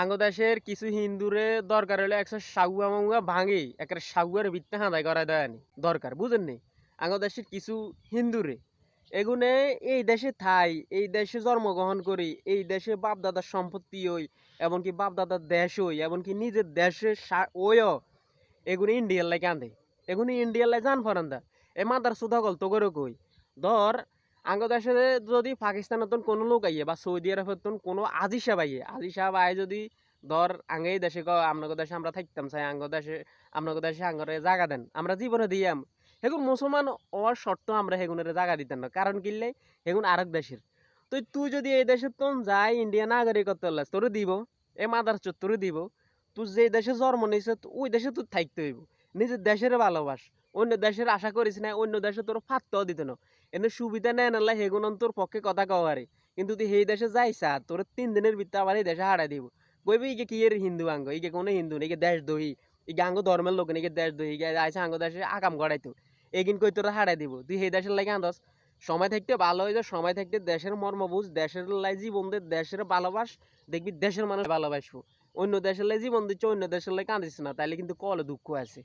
আঙ্গদেশের কিছু হিন্দুরে দরকার হলে একশো সাগুয়া মাগুয়া ভাঙে একটা সাগুয়ার ভিত্তে হাঁদাই করা দেয়নি দরকার বুঝেন নি। আঙ্গদেশের কিছু হিন্দুরে এগুনে এই দেশে থাই এই দেশে জন্মগ্রহণ করি এই দেশে বাপ দাদার সম্পত্তি হই এমনকি বাপ দাদার দেশ হই এমনকি নিজের দেশে ওইও এগুনি ইন্ডিয়ার লাই কান্দে এগুনি ইন্ডিয়ার লাই জান ফরান্দা এ মাদার সুধা গল্প করে কই ধর আঙ্গ দেশে যদি পাকিস্তানের কোনো লোক আইয়ে বা সৌদি আরবের কোনো আজি সাহেব আইয়ে আজি সাহেব আয় যদি ধর আঙ্গে এই দেশে আপনার দেশে আমরা থাকতাম চাই আঙ্গ দেশে আপনার দেশে আঙ্গরে জায়গা দেন আমরা জীবনে দিয়াম হেগুন মুসলমান হওয়ার শর্ত আমরা হেগুনের জায়গা দিতাম না কারণ কিনলে হেগুন আরেক দেশের তো তুই যদি এই দেশের তোন যাই ইন্ডিয়া নাগরিকত্ব লাস তোরে দিব এ মাদার চোর তোরে দিব তুই যে দেশে জন্ম নিয়েছে ওই দেশে তুই থাকতে হইব নিজের দেশের ভালোবাস অন্য দেশের আশা করিস না অন্য দেশে তোর ফাত্তাও দিতে না এনে সুবিধা নেয় না হেগুন তোর পক্ষে কথা কওয়ারে কিন্তু তুই সেই দেশে যাইছা তোর 3 দিনের ভিতরে আবার এই দেশে হারাই দিব কইবি ইকে কি এর হিন্দু আঙ্গ ইকে কোনো হিন্দু নেই দেশ দহি ইকে আঙ্গ ধর্মের লোক নেই দেশ দহি আইসা আঙ্গ দেশে আকাম গড়াইতো এগিন কই তোরা হারাই দিব তুই সেই দেশের লাগে আন্দস সময় থাকতে ভালো হয়ে যায় সময় থাকতে দেশের মর্ম বুঝ দেশের লাই জীবনদের দেশের ভালোবাস দেখবি দেশের মানুষ ভালোবাসবো অন্য দেশের লাই জীবন দিচ্ছে অন্য দেশের লাই কাঁদিস না তাইলে কিন্তু কলে দুঃখ আছে।